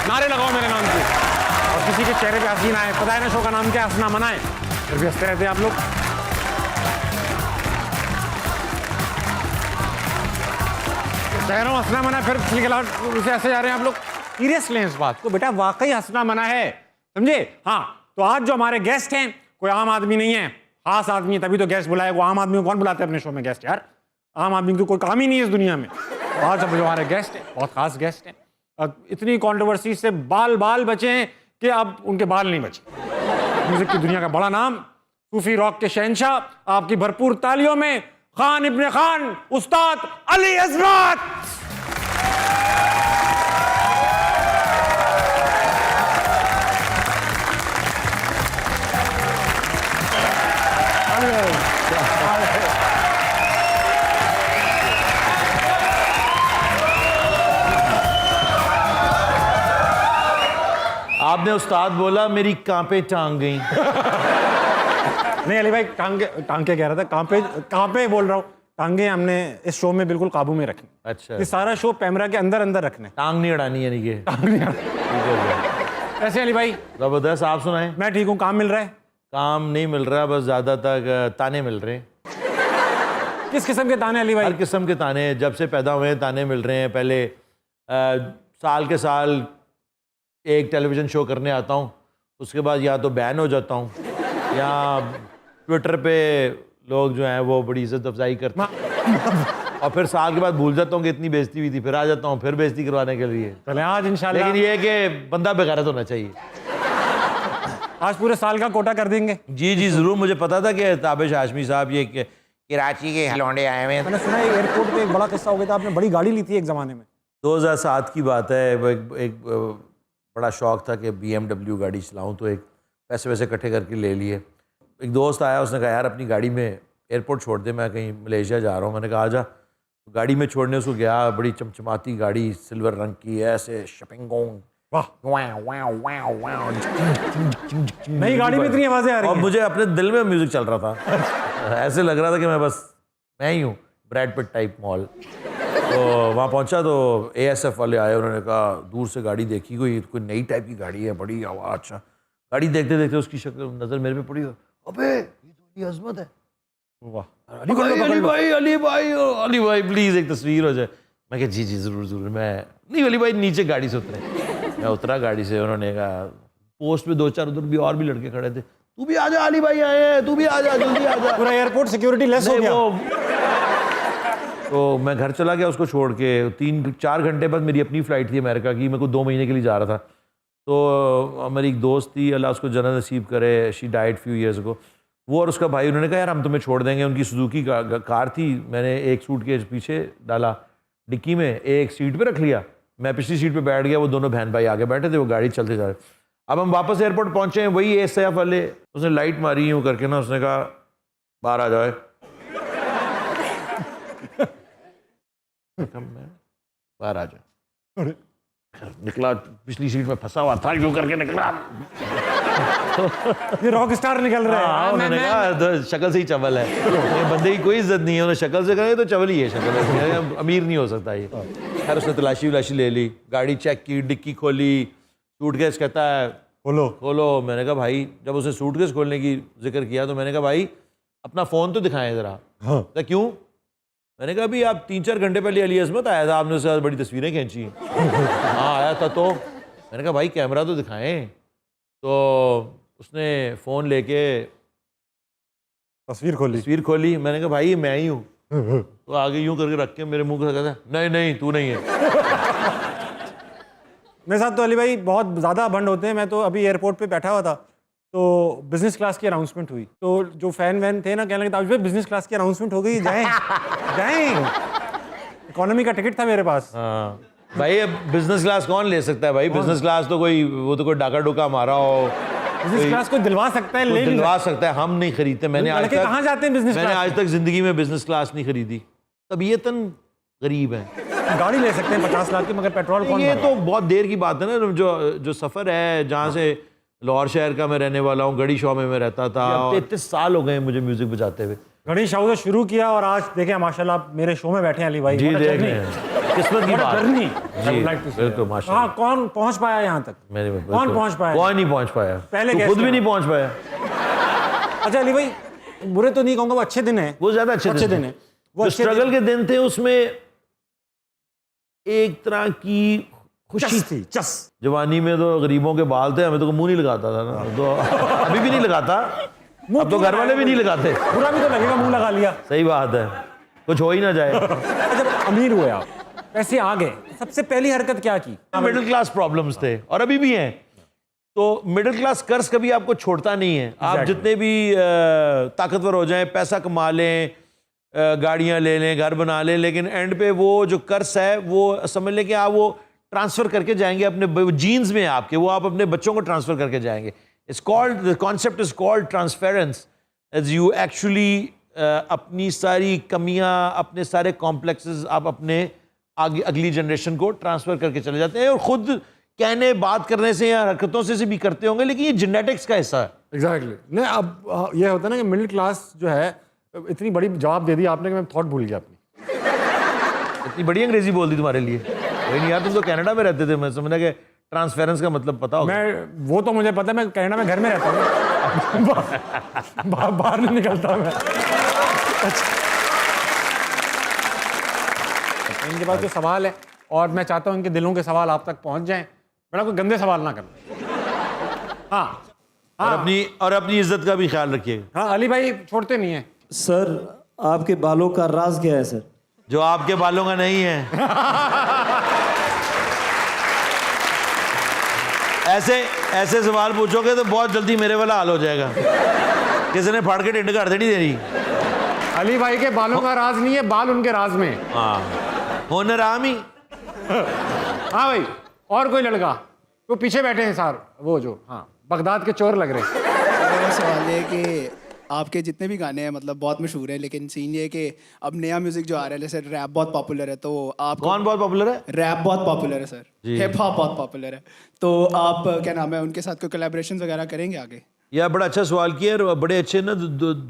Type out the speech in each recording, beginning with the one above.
नारे लगाओ मेरे नाम के, और किसी के चेहरे पे हंसी ना आए। पता है ना शो का नाम क्या, हंसना मना है, फिर भी हंसते रहते हैं आप लोग। कह रहा हूँ हंसना मना, फिर उसे ऐसे जा रहे हैं आप लोग। सीरियस लें इस बात को बेटा, वाकई हंसना मना है, समझे। हाँ, तो आज जो हमारे गेस्ट हैं कोई आम आदमी नहीं है, खास आदमी है, तभी तो गेस्ट बुलाए। वो आम आदमी को कौन बुलाते हैं अपने शो में गेस्ट यार? आम आदमी को कोई काम ही नहीं है इस दुनिया में। तो आज अब जो हमारे गेस्ट हैं बहुत खास गेस्ट हैं। इतनी कंट्रोवर्सी से बाल बचे हैं कि अब उनके बाल नहीं बचे। म्यूजिक की दुनिया का बड़ा नाम, सूफी रॉक के शहंशाह, आपकी भरपूर तालियों में खान इब्ने खान, उस्ताद अली अज़मत। आपने उस्ताद बोला, मेरी कांपे टांग गई। नहीं अली भाई, टांगे कह रहा था, कांपे बोल रहा हूँ। टांगे हमने इस शो में बिल्कुल काबू में रखनी। अच्छा, ये सारा शो कैमरा के अंदर रखने, टांग नहीं अड़ानी है। ये कैसे अली भाई? जबरदस्त। आप सुनाएं। मैं ठीक हूँ। काम मिल रहा है? काम नहीं मिल रहा, बस ज्यादा तक ताने मिल रहे हैं। किस किस्म के ताने अली भाई? हर किस्म के ताने, जब से पैदा हुए ताने मिल रहे हैं। पहले साल के साल एक टेलीविज़न शो करने आता हूँ, उसके बाद या तो बैन हो जाता हूँ, या ट्विटर पे लोग जो हैं वो बड़ी इज्जत अफजाई करते हैं, और फिर साल के बाद भूल जाता हूँ कि इतनी बेइज्जती हुई थी, फिर आ जाता हूँ फिर बेइज्जती करवाने के लिए। चले आज इंशाल्लाह। लेकिन ये है कि बंदा बेगैरत होना चाहिए। आज पूरे साल का कोटा कर देंगे। जी जी ज़रूर। मुझे पता था कि ताबिश हाशमी साहब ये कराची के लौंडे आए हुए हैं। मैंने सुना है एयरपोर्ट पे एक बड़ा किस्सा हो गया था, आपने बड़ी गाड़ी ली थी एक ज़माने में। 2007 की बात है। एक बड़ा शौक़ था कि BMW गाड़ी चलाऊँ, तो एक पैसे वैसे इकट्ठे करके ले लिए। एक दोस्त आया, उसने कहा यार अपनी गाड़ी में एयरपोर्ट छोड़ दे, मैं कहीं मलेशिया जा रहा हूँ। मैंने कहा आजा। तो गाड़ी में छोड़ने उसको गया, बड़ी चमचमाती गाड़ी, सिल्वर रंग की, ऐसे शपिंगोंग, नई गाड़ी में इतनी आवाज़ें आ रही और हैं। मुझे अपने दिल में म्यूज़िक चल रहा था। ऐसे लग रहा था कि मैं ही हूँ, ब्रैड पिट टाइप मॉल। तो वहाँ पहुँचा तो ASF वाले आए, उन्होंने कहा दूर से गाड़ी देखी, कोई नई टाइप की गाड़ी है, बड़ी आवाज़। अच्छा, गाड़ी देखते देखते उसकी शक्ल नज़र मेरे पे पड़ी, अबे ये तो अली अज़मत है। वाह अली भाई प्लीज़ एक तस्वीर हो जाए। मैं कहा जी ज़रूर। मैं नहीं, अली भाई नीचे गाड़ी से उतरे। मैं उतरा गाड़ी से, उन्होंने कहा पोस्ट पे 2-4 उधर भी और भी लड़के खड़े थे, तू भी आ जा, अली भाई आए हैं, तू भी आ जा, जल्दी आ जा। पूरा एयरपोर्ट सिक्योरिटी लेस हो गया। तो मैं घर चला गया उसको छोड़ के। 3-4 घंटे बाद मेरी अपनी फ़्लाइट थी अमेरिका की, मैं को 2 महीने के लिए जा रहा था। तो मेरी एक दोस्त थी, अल्लाह उसको जन्नत नसीब करे, she died few years ago. वो और उसका भाई, उन्होंने कहा यार हम तुम्हें छोड़ देंगे। उनकी सुजुकी कार थी, मैंने एक सूटकेस पीछे डाला डिक्की में, एक सीट पे रख लिया, मैं पिछली सीट पे बैठ गया, वो दोनों बहन भाई आगे बैठे थे, वो गाड़ी चलते जा रहे। अब हम वापस एयरपोर्ट पहुंचे हैं, वही ASF वाले, उसने लाइट मारी यूँ करके ना, उसने कहा बाहर आ जाए। बाहर आ जाए। निकला, पिछली सीट में फंसा हुआ था, यूँ करके निकला। ये रॉक स्टार निकल रहा है। उन्होंने कहा तो शक्ल से ही चवल है, ये बंदे की कोई इज्जत नहीं है। उन्हें शक्ल से कहे तो चवल ही है, शक्ल अमीर नहीं हो सकता ये। खैर उसने तलाशी वलाशी ले ली, गाड़ी चेक की, डिक्की खोली, सूटकेस कहता है खोलो। मैंने कहा भाई, जब उसने सूटकेस खोलने की जिक्र किया तो मैंने कहा भाई अपना फ़ोन तो दिखाएं ज़रा। तो क्यों? मैंने कहा अभी आप 3-4 घंटे पहले अली अज़मत आया था, आपने उसके साथ बड़ी तस्वीरें खींची। हाँ आया था। तो मैंने कहा भाई कैमरा तो दिखाएं। तो उसने फ़ोन लेके तस्वीर खोली। मैंने कहा भाई मैं ही हूँ। तो आगे यूँ करके रख के मेरे मुंह को कहता नहीं तू नहीं है। मेरे साथ तो अली भाई बहुत ज़्यादा बंड होते हैं। मैं तो अभी एयरपोर्ट पे बैठा हुआ था, तो बिजनेस क्लास की अनाउंसमेंट हुई, तो जो फैन वैन थे ना कहने लगे ताबिश भाई बिजनेस क्लास की अनाउंसमेंट हो गई, जाएं। इकोनॉमी का टिकट था मेरे पास। हाँ भाई, अब बिजनेस क्लास कौन ले सकता है भाई? बिजनेस क्लास तो कोई डाका डुका मारा हो। बिजनेस क्लास को दिलवा सकता है, ले दिलवा सकता है, हम नहीं खरीदते। मैंने कहाँ जाते हैं बिजनेस क्लास? मैंने आज तक जिंदगी में बिजनेस क्लास नहीं खरीदी। तबीयतन गरीब है। गाड़ी ले सकते हैं 50 लाख की, मगर पेट्रोल कौन? ये तो बहुत देर की बात है ना। जो सफ़र है, जहाँ से लाहौर शहर का मैं रहने वाला हूँ, गढ़ी शॉ में मैं रहता था। 33 साल हो गए मुझे म्यूज़िक बजाते हुए। घड़ी शाह से शुरू किया और आज देखें माशाल्लाह आप मेरे शो में बैठे हैं अली भाई। जी What a देख journey. रहे हैं, किस्मत की What a बात। journey, I ji, would like to say. बिल्कुल, माशाल्लाह। हाँ, कौन पहुंच पाया यहाँ तक? कौन पहुंच पाया? कोई नहीं पहुंच पाया, पहले तू guest खुद भी यहाँ। नहीं पहुंच पाया। अच्छा अली भाई, बुरे तो नहीं कहूँगा, वो अच्छे दिन है। वो ज्यादा अच्छे दिन है। वो अच्छे स्ट्रगल के दिन थे, उसमें एक तरह की खुशी चस थी, चस। जवानी में तो गरीबों के बाल थे, हमें तो मुंह नहीं लगाता था ना, तो अभी भी नहीं लगाता, अब तो घर वाले भी नहीं लगाते। बुरा भी तो लगेगा, मुंह लगा लिया। सही बात है, कुछ हो ही ना जाए। जब अमीर हुए आप, पैसे आ गए, सबसे पहली हरकत क्या की? मिडिल क्लास प्रॉब्लम्स थे और अभी भी हैं। तो मिडिल क्लास कर्ज कभी आपको छोड़ता नहीं है। आप जितने भी ताकतवर हो जाएं, पैसा कमा लें, गाड़ियां ले लें, घर बना लें, लेकिन एंड पे वो जो कर्ज है वो समझ लें कि आप वो ट्रांसफर करके जाएंगे अपने जीन्स में आपके, वो आप अपने बच्चों को ट्रांसफर करके जाएंगे। It's called, the concept is called transference, as you actually अपनी सारी कमियां, अपने सारे कॉम्प्लेक्सेस आप अपने आगे अगली जनरेशन को ट्रांसफर करके चले जाते हैं। और खुद कहने बात करने से या हरकतों से भी करते होंगे, लेकिन ये जेनेटिक्स का हिस्सा है। एग्जैक्टली। नहीं, अब ये होता है ना कि मिडिल क्लास जो है, इतनी बड़ी जवाब दे दी आपने कि मैं थॉट भूल गया अपनी। इतनी बड़ी अंग्रेजी बोल दी तुम्हारे लिए। कोई नहीं यार, तुम तो कनाडा में रहते थे, मैं समझा कि ट्रांसफेरेंस का मतलब पता होगा। मैं वो तो मुझे पता है, मैं कनाडा में घर में रहता हूँ। बाहर नहीं निकलता मैं। इनके पास जो सवाल है, और मैं चाहता हूँ इनके दिलों के सवाल आप तक पहुँच जाएं। बड़ा कोई गंदे सवाल ना करना। हाँ और अपनी इज्जत का भी ख्याल रखिएगा। हाँ, अली भाई छोड़ते नहीं है। सर आपके बालों का राज क्या है सर? जो आपके बालों का नहीं है। ऐसे सवाल पूछोगे तो बहुत जल्दी मेरे वाला हाल हो जाएगा। किसी ने फाड़ के टिंड कर देनी देनी। अली भाई के बालों का राज नहीं है, बाल उनके राज में। हाँ, होनर आम ही। हाँ भाई, और कोई लड़का वो पीछे बैठे हैं सर, वो जो, हाँ, बगदाद के चोर लग रहे हैं। मेरा सवाल है कि आपके जितने भी गाने हैं मतलब बहुत मशहूर है, लेकिन सीन ये है कि अब नया म्यूजिक जो आ रहा है, जैसे रैप बहुत पॉपुलर है, तो आप कौन बहुत पॉपुलर है? रैप बहुत पॉपुलर है सर, हिप हॉप बहुत पॉपुलर है, तो आप क्या नाम है उनके साथ कोई कोलैबोरेशन वगैरह करेंगे आगे? यह बड़ा अच्छा सवाल किया है। बड़े अच्छे ना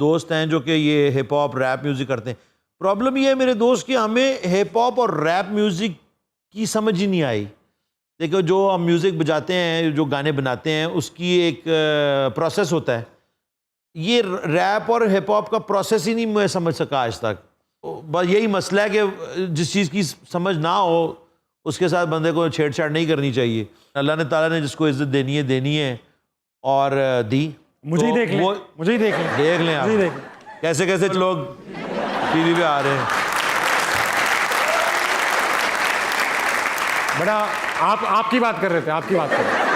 दोस्त हैं जो कि ये हिप हॉप रैप म्यूजिक करते हैं। प्रॉब्लम ये है मेरे दोस्त कि हमें हिप हॉप और रैप म्यूजिक की समझ ही नहीं आई। देखो, जो हम म्यूजिक बजाते हैं, जो गाने बनाते हैं, उसकी एक प्रोसेस होता है। ये रैप और हिप हॉप का प्रोसेस ही नहीं मैं समझ सका आज तक। बस यही मसला है कि जिस चीज़ की समझ ना हो उसके साथ बंदे को छेड़छाड़ नहीं करनी चाहिए। अल्लाह ने ताला ने जिसको इज्जत देनी है और दी। मुझे ही तो देख लें, मुझे ही देख लें, देख लें आप, मुझे ही देख लें। कैसे कैसे लोग टीवी पे आ रहे हैं। बड़ा आपकी बात कर रहे थे, आपकी बात कर रहे थे।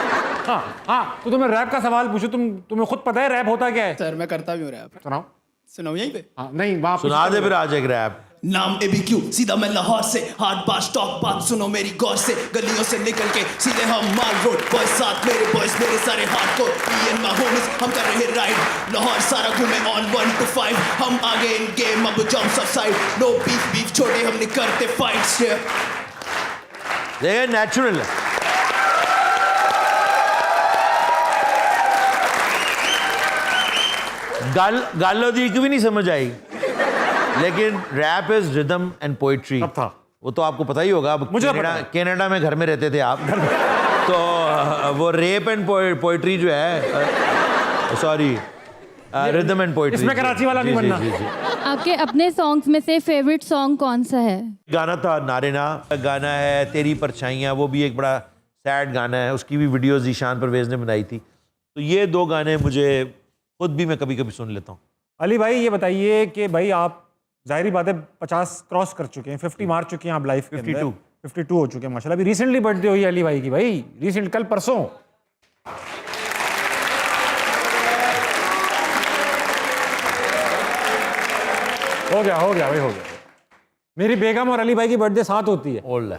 हाँ, तो तुम्हें रैप का सवाल पूछो। तुम्हें खुद पता है रैप होता क्या है? सर मैं करता भी हूँ रैप। सुनाओ। सुनाऊँ यहीं पे? हाँ, नहीं, वहाँ सुना दे फिर आज एक रैप। नाम ABQ, सीधा मैं लाहौर से, हार्ड बात स्टॉक बात सुनो मेरी गौर से, गलियों से निकल के सीधे हम माल रोड, बॉयज साथ मेरे बॉयज मेरे सारे hardcore, me and my homies हम कर रहे राइड, लाहौर सारा घूमे on 1 to 5, हम आगे इन गेम अब जंप्स ऑफ साइड, नो बीफ छोड़े हमने करते फाइट्स। देखिए, नेचुरल है। गाल दी भी नहीं समझ आई, लेकिन rap is rhythm and poetry. अब था। वो तो आपको पता ही होगा। मुझे पता है। कनाडा में घर में रहते थे आप। तो वो रेप एंड पोइट्री जो है, सॉरी, रिदम एंड पोइट्री, इसमें कराची वाला नहीं बनना। आपके अपने सॉन्ग्स में से फेवरेट सॉन्ग कौन सा है? गाना था नारेना, गाना है तेरी परछाइयाँ, वो भी एक बड़ा सैड गाना है, उसकी भी वीडियोस ईशान परवेज ने बनाई थी। तो ये दो गाने मुझे खुद भी मैं कभी कभी सुन लेता हूँ। अली भाई ये बताइए कि भाई आप जाहिर बात है 50 क्रॉस कर चुके हैं, 50 मार चुके हैं आप लाइफ के अंदर। 52 हो चुके हैं माशाल्लाह। अभी रिसेंटली बर्थडे हुई है अली भाई की, भाई रिसेंट, कल परसों। हो गया भाई, हो गया। मेरी बेगम और अली भाई की बर्थडे साथ होती है। ओल्ड है।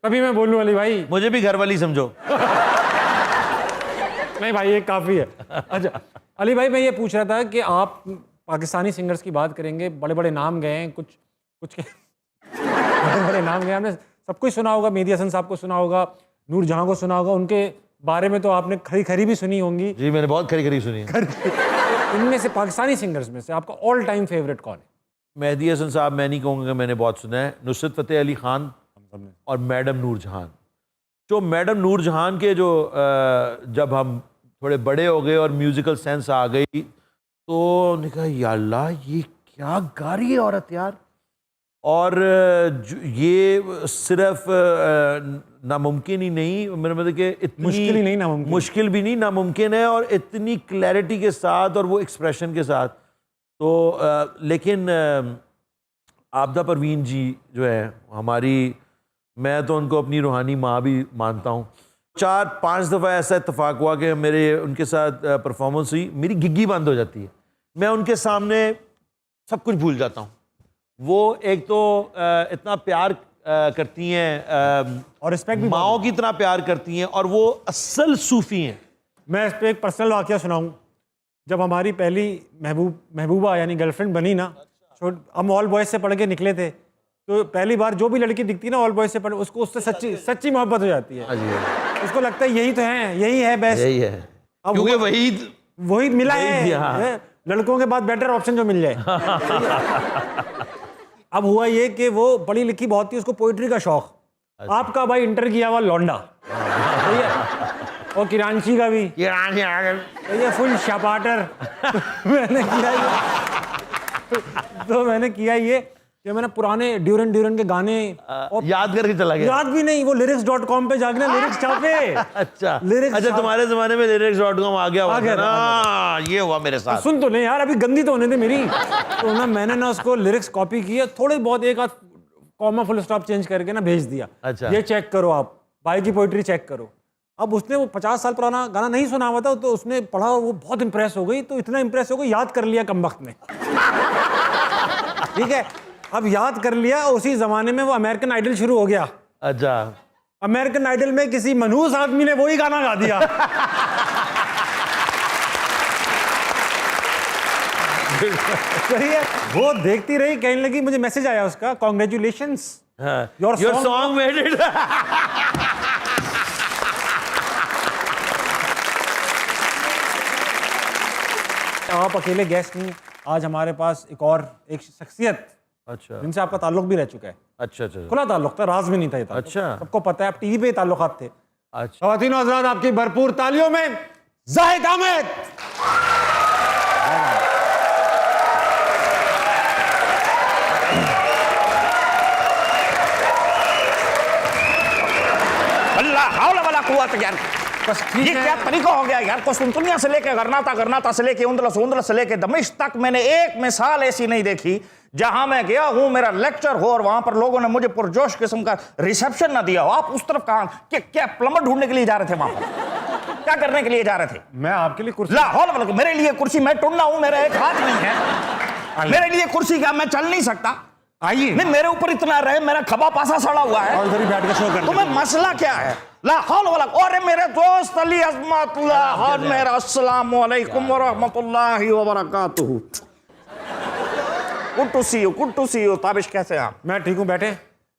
कभी मैं बोलूं अली भाई, मुझे भी घर वाली समझो। नहीं भाई ये काफ़ी है। अच्छा अली भाई, मैं ये पूछ रहा था कि आप पाकिस्तानी सिंगर्स की बात करेंगे, बड़े बड़े नाम गए हैं, कुछ के बड़े बड़े नाम गए, आपने सबको ही सुना होगा। मेहदी हसन साहब को सुना होगा, नूर जहां को सुना होगा, उनके बारे में तो आपने खरी खरी भी सुनी होंगी। जी, मैंने बहुत खरी खरी सुनी है। इनमें से पाकिस्तानी सिंगर्स में से आपका ऑल टाइम फेवरेट कौन है? मेहदी हसन साहब मैं नहीं कहूँगा कि मैंने बहुत सुना है। नुसरत फ़तेह अली ख़ान और मैडम नूर जहान। जो मैडम नूर जहान के जो जब हम थोड़े बड़े हो गए और म्यूज़िकल सेंस आ गई तो उन्होंने कहा या अल्लाह ये क्या गा रही है औरत यार। और ये सिर्फ नामुमकिन ही नहीं, मेरे मतलब कि इतनी मुश्किल ही नहीं, नामुमकिन। मुश्किल भी नहीं, नामुमकिन है, और इतनी क्लैरिटी के साथ और वो एक्सप्रेशन के साथ। तो लेकिन आबदा परवीन जी जो है हमारी, मैं तो उनको अपनी रूहानी माँ भी मानता हूँ। 4-5 दफ़ा ऐसा इत्तेफाक हुआ कि मेरे उनके साथ परफॉर्मेंस हुई, मेरी गिग्गी बंद हो जाती है, मैं उनके सामने सब कुछ भूल जाता हूँ। वो एक तो इतना प्यार करती हैं और रिस्पेक्ट भी माओ की तरह प्यार करती हैं, और वो असल सूफ़ी हैं। मैं इस पे एक पर्सनल वाक़या सुनाऊं। जब हमारी पहली महबूबा यानी गर्लफ्रेंड बनी ना, हम ऑल बॉयज़ से पढ़ के निकले थे, तो पहली बार जो भी लड़की दिखती ना ऑल बॉयज़ से पढ़, उसको उससे सच्ची मोहब्बत हो जाती है। उसको लगता है यही तो है, यही है बेस्ट, यही है, अब क्योंकि वही मिला वही है, हाँ। लड़कों के बाद बेटर ऑप्शन जो मिल जाए। अब हुआ ये कि वो पढ़ी लिखी बहुत थी, उसको पोइट्री का शौक। आपका भाई इंटर किया हुआ लौंडा, सही है, और किरांची का भी, ये फुल शपाटर। मैंने किया ये कि मैंने पुराने ड्यूरन के गाने और याद करके चला गया। याद भी नहीं, वो lyrics.com पे जाके ना लिरिक्स छापे। अच्छा लिरिक्स अच्छा, तुम्हारे जमाने में lyrics.com आ गया आ गया ना, ये हुआ मेरे साथ। सुन तो नहीं यार, अभी गंदी तो होने दे मेरी। तो ना मैंने ना उसको लिरिक्स कॉपी किए, थोड़े बहुत एक आध कॉमा फुल स्टॉप चेंज करके ना भेज दिया। अच्छा। ये चेक करो, आप भाई की पोइट्री चेक करो। अब उसने वो 50 साल पुराना गाना नहीं सुना हुआ था, तो उसने पढ़ा और वो बहुत इंप्रेस हो गई। तो इतना इंप्रेस हो गई, याद कर लिया कमबख्त ने। ठीक है, अब याद कर लिया। उसी जमाने में वो अमेरिकन आइडल शुरू हो गया। अच्छा, अमेरिकन आइडल में किसी मनहूस आदमी ने वही गाना गा दिया। सही है, वो देखती रही, कहने लगी, मुझे मैसेज आया उसका, congratulations, your song made it. आप अकेले गेस्ट नहीं, आज हमारे पास एक शख्सियत, अच्छा जिनसे आपका ताल्लुक भी रह चुका है। अच्छा अच्छा खुला ताल्लुक था, राज में नहीं था ये ताल्लुक। अच्छा। सबको पता है, आप टीवी पे ताल्लुकात थे। अच्छा, ख़वातीन और हज़रात, आपकी भरपूर तालियों में जाहिद अहमद। अल्लाह हौला वला कुव्वत यार, बस ठीक ये है। क्या तरीका हो गया यार। कुस्तुनतुनिया से लेके गरनाता से लेके उंदलस से लेके दमिश्क तक मैंने एक मिसाल ऐसी नहीं देखी जहां मैं गया हूं, मेरा लेक्चर हो और वहां पर लोगों ने मुझे पुरजोश किस्म का रिसेप्शन ना दिया हो। आप उस तरफ कहां, क्या प्लम्बर ढूंढने के लिए जा रहे थे वहां पर? क्या करने के लिए जा रहे थे? मैं आपके लिए कुर्सी, लाहौल, मेरे लिए कुर्सी, मैं टुन्ना हूं, मेरा एक हाथ नहीं है, मेरे लिए कुर्सी क्या, मैं चल नहीं सकता। आइए नहीं, मेरे ऊपर इतना रहे, मेरा खबा पासा सड़ा हुआ है, और इधर ही बैठ के शो कर तुम्हें मसला क्या है? लाहौल वाला, और मेरे दोस्त अली अज़मतुल्लाह और मेरा अस्सलाम वालेकुम व रहमतुल्लाहि व बरकातुहू। Good to see you. Tabish कैसे हैं आप? मैं ठीक हूं, बैठे।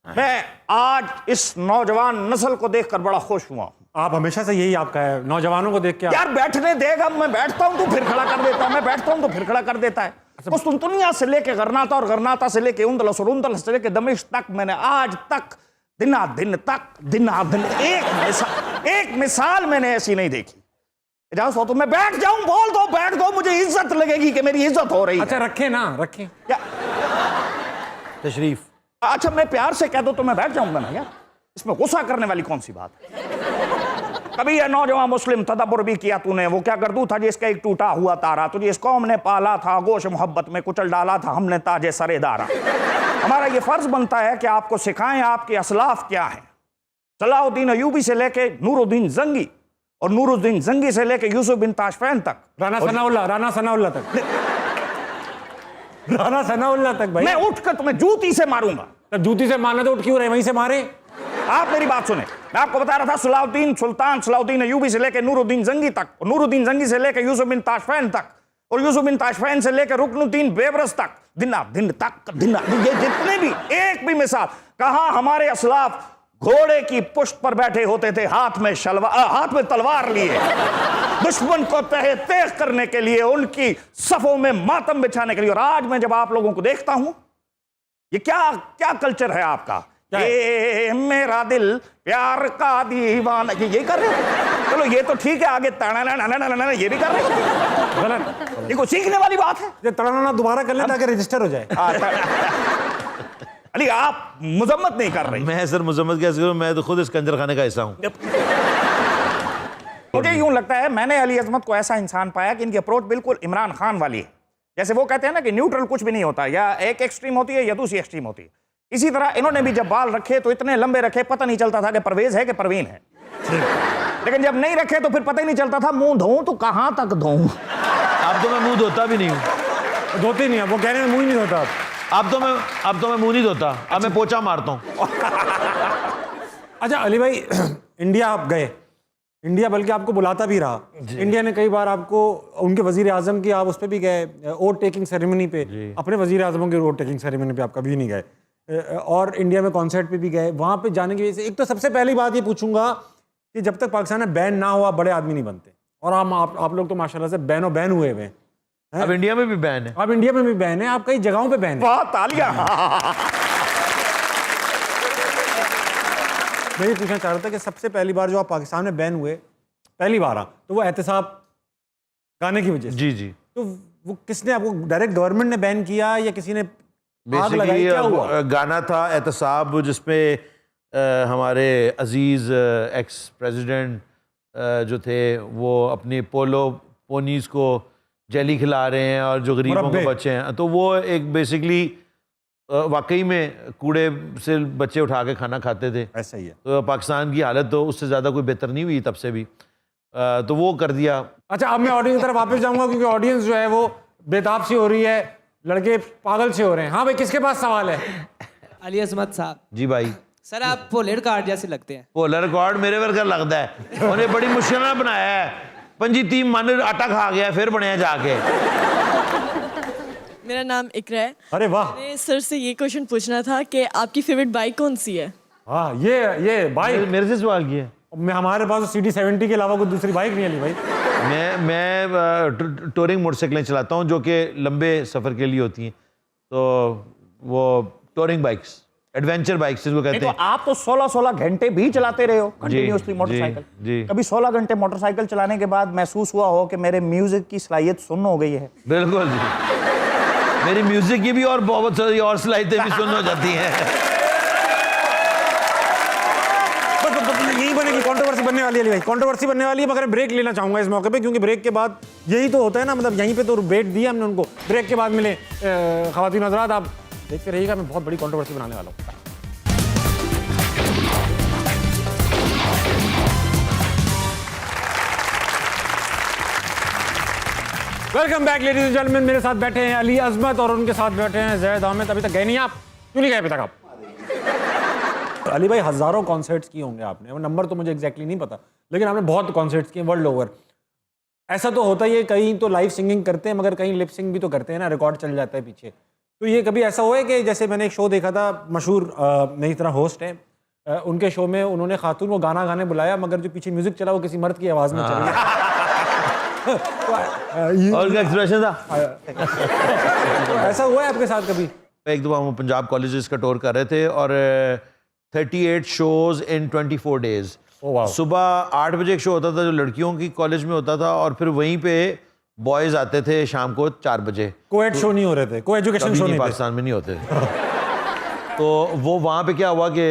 मैं आज इस नौजवान नस्ल को देखकर बड़ा खुश हुआ। आप हमेशा से यही आपका है, नौजवानों को देख के यार बैठने देगा, मैं बैठता हूं तो फिर खड़ा कर देता है, मैं बैठता हूं तो फिर खड़ा कर देता है। कुस्तुनतुनिया से लेके गरनाता और गरनाता से लेके उंदलस और उंदलस से लेके दमिश्क तक मैंने आज तक दिन एक मिसाल मैंने ऐसी नहीं देखी। इजाजत हो तो मैं बैठ जाऊं, बोल दो, बैठ दो, मुझे इज्जत लगेगी कि मेरी इज्जत हो रही अच्छा है। रखें ना, रखें। क्या? तशरीफ। अच्छा मैं प्यार से कह दो तो मैं बैठ जाऊंगा ना यार, इसमें गुस्सा करने वाली कौन सी बात है? कभी ये नौजवान मुस्लिम तदब्बुर भी किया तूने, वो क्या गर्दू था जिसका एक टूटा हुआ तारा, तुझे इस कौम ने पाला था, गोश मोहब्बत में कुचल डाला था हमने ताजे सरेदारा। हमारा ये फर्ज बनता है कि आपको सिखाएं आपके असलाफ क्या है। सलाहुद्दीन अयूबी से लेके नूरुद्दीन जंगी, और नूरुद्दीन जंगी से लेके यूसुफ बिन ताशफैन तक, राना सनाउल्लाह तक भाई। मैं उठकर तुम्हें जूती से मारूंगा। तब जूती से मारना तो उठ क्यों रहे, वहीं से मारे। आप मेरी बात सुने, मैं आपको बता रहा था सलाहुद्दीन अयूबी से लेकर नूरुद्दीन जंगी तक, और नूरुद्दीन जंगी से लेकर यूसुफ बिन ताशफैन तक, और यूसुफ बिन ताशफैन से लेकर रुकनुद्दीन बेबरस तक, दिन तक ये जितने भी एक भी मिसाल, कहां हमारे असलाफ घोड़े की पुष्ट पर बैठे होते थे, हाथ में तलवार लिए, दुश्मन को तहे तेज करने के लिए, उनकी सफों में मातम बिछाने के लिए। और आज मैं जब आप लोगों को देखता हूं, ये क्या क्या कल्चर है आपका? ये मेरा दिल प्यार का दीवाना, ये कर रहे हो? चलो ये तो ठीक है, आगे ताना ये भी कर रहे हो? गलत। ये कोई सीखने वाली बात है? ये तड़ाना दोबारा कर ले ताकि रजिस्टर हो जाए। अली आप मजम्मत नहीं कर रही। मैं सर मुजम्मत कैसे करूं, मैं तो खुद इस कंजर खाने का हिस्सा हूं। मुझे यूं लगता है, मैंने अली अजमत को ऐसा इंसान पाया कि इनकी अप्रोच बिल्कुल इमरान खान वाली है। जैसे वो कहते हैं ना कि न्यूट्रल कुछ भी नहीं होता, या एक एक्सट्रीम होती है या दूसरी एक्सट्रीम होती है। इसी तरह इन्होंने भी जब बाल रखे तो इतने लंबे रखे, पता नहीं चलता था कि परवेज है कि परवीन है। लेकिन जब नहीं रखे तो फिर पता ही नहीं चलता था मुंह धोऊं तो कहां तक धोऊं। अब तो मैं मुंह धोता भी नहीं हूं। धोते नहीं है वो, कह रहे हैं मुंह ही नहीं धोता। अब तो मैं मुंह नहीं धोता, अब मैं पोछा मारता हूं। अच्छा अली भाई, इंडिया आप गए, इंडिया बल्कि आपको बुलाता भी रहा। इंडिया ने कई बार आपको, उनके वजीर आजम की आप उस पर भी गए, वोट टेकिंग सेरेमनी पे, अपने वजीर आजमों की वोट टेकिंग सेरेमनी पे आप कभी नहीं गए। और इंडिया में कॉन्सर्ट पे भी गए। वहाँ पे जाने की वजह से एक तो सबसे पहली बात ये पूछूंगा कि जब तक पाकिस्तान में बैन ना हुआ बड़े आदमी नहीं बनते, और आप लोग तो माशाल्लाह से बैन हुए हुए हैं। अब इंडिया में भी बैन है। अब इंडिया में भी बैन है, आप कई जगहों पे बैन है। वाह तालियां। मैं ये पूछना चाह रहा था कि सबसे पहली बार जो आप पाकिस्तान में बैन हुए, पहली बार तो वो एहतसाब गाने की वजह से। जी जी। तो वो किसने आपको, डायरेक्ट गवर्नमेंट ने बैन किया या किसी ने आग लगाई, क्या हुआ? बेसिकली गाना था एहतसाब, जिसमें हमारे अजीज़ एक्स प्रेसिडेंट जो थे वो अपनी पोनीज को जेली खिला रहे हैं और जो गरीबों के बच्चे हैं, तो वो एक बेसिकली वाकई में कूड़े से बच्चे उठा के खाना खाते थे। ऐसा ही है। तो पाकिस्तान की हालत तो उससे ज़्यादा कोई बेहतर नहीं हुई तब से भी, तो वो कर दिया। अच्छा अब मैं ऑडियंस की तरफ वापस जाऊंगा, क्योंकि ऑडियंस जो है वो बेताब सी हो रही है, लड़के पागल से हो रहे हैं। हाँ भाई, किसके पास सवाल है? अली अजमत साहब, जी भाई। सर आप पोलेट कार्ड जैसे लगते हैं। पोलर कार्ड मेरे वर्कर लगता है, उन्हें बड़ी मुश्किल में बनाया है। पंजी 3 मन आटा खा गया फिर बनया जाके। मेरा नाम इकरा है। अरे वाह। मैं सर से ये क्वेश्चन पूछना था कि आपकी फेवरेट बाइक कौन सी है? हाँ ये बाइक मेरे से सवाल किया। मैं, हमारे पास CD70 के अलावा कोई दूसरी बाइक नहीं है भाई। मैं टूरिंग मोटरसाइकिलें चलाता हूँ जो कि लंबे सफ़र के लिए होती हैं, तो वो टूरिंग बाइक्स, एडवेंचर बाइक्स जिसको कहते तो हैं। आप तो 16 घंटे भी चलाते रहे हो कंटिन्यूअसली जी, मोटरसाइकिल। जी। कभी 16 घंटे मोटरसाइकिल चलाने के बाद महसूस हुआ हो कि मेरे म्यूजिक की सलाहियत सुन्न हो गई है? बिल्कुल जी, मेरी म्यूजिक की भी और बहुत सारी और सलाहियतें भी सुन हो जाती हैं। यही बनेगी, कंट्रोवर्सी बनने वाली है भाई, कंट्रोवर्सी बनने वाली है। मगर ब्रेक लेना चाहूंगा इस मौके पे, क्योंकि ब्रेक के बाद यही तो होता है ना, मतलब यहीं पे तो ब्रेक दिया हमने उनको, ब्रेक के बाद मिले। ख़वातीन हज़रात, आप देखते रहिएगा, मैं बहुत बड़ी कंट्रोवर्सी बनाने वाला हूँ। Welcome back ladies and gentleman. मेरे साथ बैठे हैं अली अजमत और उनके साथ बैठे हैं जैद अहमद। अभी तक गए नहीं आप? क्यों नहीं गए अभी तक आप? अली भाई, हज़ारों कॉन्सर्ट्स किए होंगे आपने, वो नंबर तो मुझे एग्जैक्टली नहीं पता, लेकिन आपने बहुत कॉन्सर्ट्स किए वर्ल्ड ओवर। ऐसा तो होता ही है, कहीं तो लाइव सिंगिंग करते हैं मगर कहीं लिप सिंग भी तो करते हैं ना, रिकॉर्ड चल जाता है पीछे। तो ये कभी ऐसा हुआ है कि जैसे मैंने एक शो देखा था, मशहूर मेरी तरह होस्ट है, उनके शो में उन्होंने खातून को गाना गाने बुलाया, मगर जो पीछे म्यूजिक चला वो किसी मर्द की आवाज़ में चल गया। और क्या एक्सप्रेशन था? तो ऐसा हुआ है आपके साथ कभी? एक दफ़ा हम पंजाब कॉलेजेस का टूर कर रहे थे और 38 शोज इन 24 डेज। सुबह 8 बजे एक शो होता था जो लड़कियों की कॉलेज में होता था, और फिर वहीं पे बॉयज़ आते थे शाम को 4 बजे। कोएड शो नहीं हो रहे थे, को एजुकेशन शो नहीं, पाकिस्तान में नहीं होते तो वो वहाँ पे क्या हुआ कि